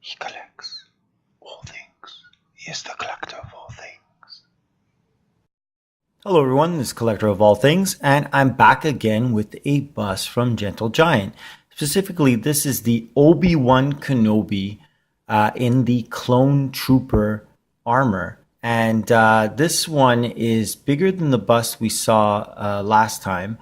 He collects all things. He is the collector of all things. Hello everyone, this is Collector of All Things, and I'm back again with a bust from Gentle Giant. Specifically, this is the Obi Wan Kenobi in the Clone Trooper armor. And this one is bigger than the bust we saw last time.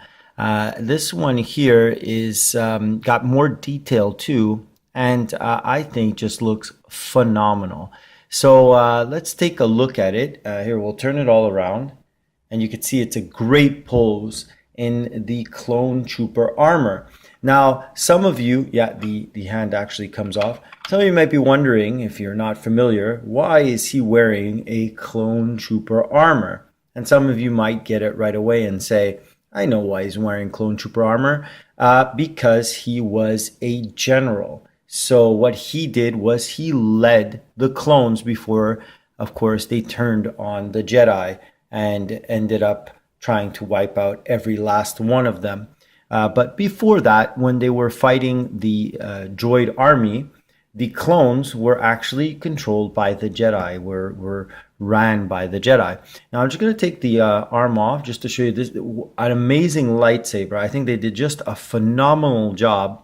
This one here is got more detail too, and I think just looks phenomenal. So let's take a look at it. Here, we'll turn it all around, and you can see it's a great pose in the Clone Trooper armor. Now, some of you, the hand actually comes off. Some of you might be wondering, if you're not familiar, why is he wearing a Clone Trooper armor? And some of you might get it right away and say, I know why he's wearing Clone Trooper armor, because he was a general. So what he did was he led the clones before, of course, they turned on the Jedi and ended up trying to wipe out every last one of them. But before that, when they were fighting the droid army, the clones were actually controlled by the Jedi, were ran by the Jedi. Now I'm just going to take the arm off just to show you this, an amazing lightsaber. I think they did just a phenomenal job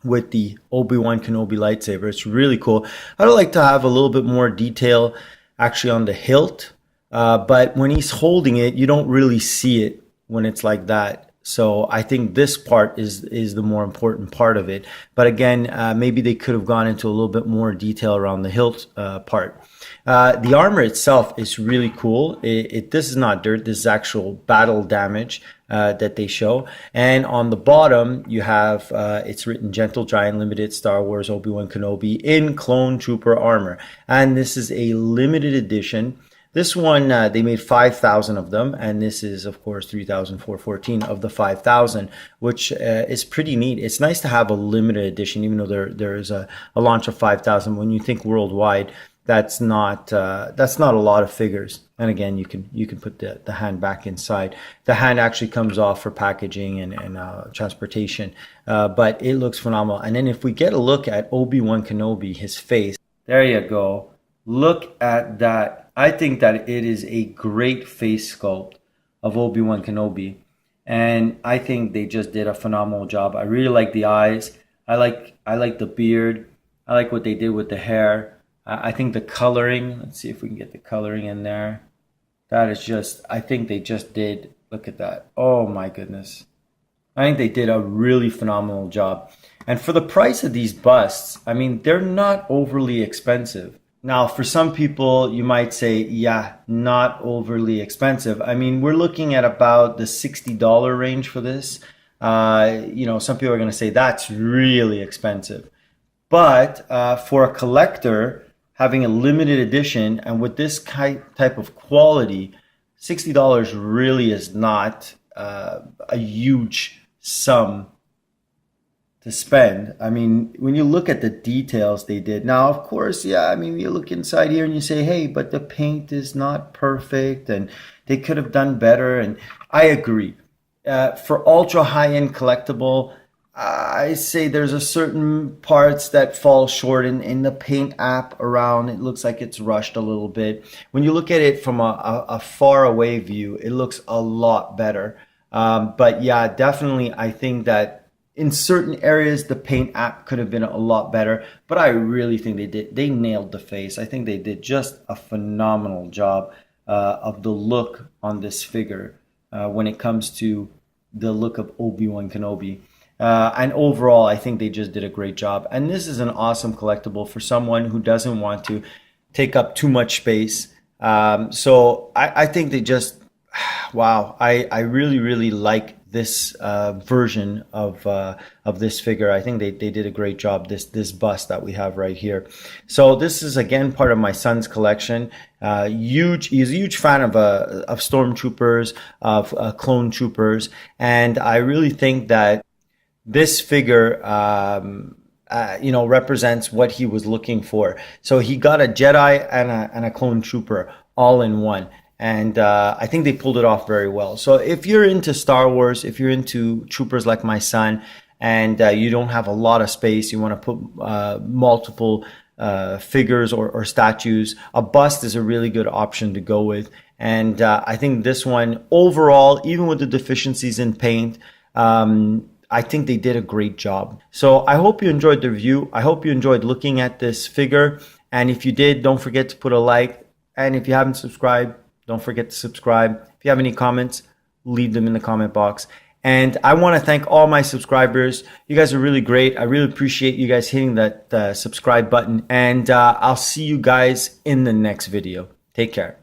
with the Obi Wan Kenobi lightsaber. It's really cool. I'd like to have a little bit more detail actually on the hilt, but when he's holding it, you don't really see it when it's like that. So I think this part is the more important part of it. But again, maybe they could have gone into a little bit more detail around the hilt part. The armor itself is really cool. This is not dirt. This is actual battle damage that they show. And on the bottom, you have, it's written Gentle Giant Limited Star Wars Obi Wan Kenobi in Clone Trooper armor. And this is a limited edition. This one, they made 5,000 of them, and this is, of course, 3,414 of the 5,000, which is pretty neat. It's nice to have a limited edition, even though there is a launch of 5,000. When you think worldwide, that's not a lot of figures. And again, you can put the hand back inside. The hand actually comes off for packaging and transportation, but it looks phenomenal. And then if we get a look at Obi Wan Kenobi, his face, there you go. Look at that. I think that it is a great face sculpt of Obi Wan Kenobi, and I think they just did a phenomenal job. I really like the eyes. I like the beard. I like what they did with the hair. I think the coloring. Let's see if we can get the coloring in there. That is just. I think they just did. Look at that. Oh my goodness. I think they did a really phenomenal job. And for the price of these busts, I mean, they're not overly expensive. Now, for some people, you might say, yeah, not overly expensive. I mean, we're looking at about the $60 range for this. Some people are going to say that's really expensive. But for a collector, having a limited edition and with this type of quality, $60 really is not a huge sum to spend. I mean, when you look at the details they did. Now, of course, yeah, I mean, you look inside here and you say, hey, but the paint is not perfect and they could have done better. And I agree. For ultra high-end collectible, I say there's a certain parts that fall short in the paint app around. It looks like it's rushed a little bit. When you look at it from a far away view, it looks a lot better. But yeah, definitely, I think that in certain areas, the paint app could have been a lot better, but I really think they nailed the face. I think they did just a phenomenal job of the look on this figure when it comes to the look of Obi Wan Kenobi. And overall, I think they just did a great job. And this is an awesome collectible for someone who doesn't want to take up too much space. So I think they just, wow, I really, really like this version of this figure. I think they did a great job, this bust that we have right here. So this is again part of my son's collection. He's a huge fan of stormtroopers, of clone troopers, and I really think that this figure represents what he was looking for. So he got a Jedi and a clone trooper all in one. And I think they pulled it off very well. So if you're into Star Wars, if you're into troopers like my son, and you don't have a lot of space, you want to put multiple figures or statues, a bust is a really good option to go with. And I think this one overall, even with the deficiencies in paint, I think they did a great job. So I hope you enjoyed the review. I hope you enjoyed looking at this figure. And if you did, don't forget to put a like. And if you haven't subscribed, don't forget to subscribe. If you have any comments, leave them in the comment box. And I want to thank all my subscribers. You guys are really great. I really appreciate you guys hitting that subscribe button. And I'll see you guys in the next video. Take care.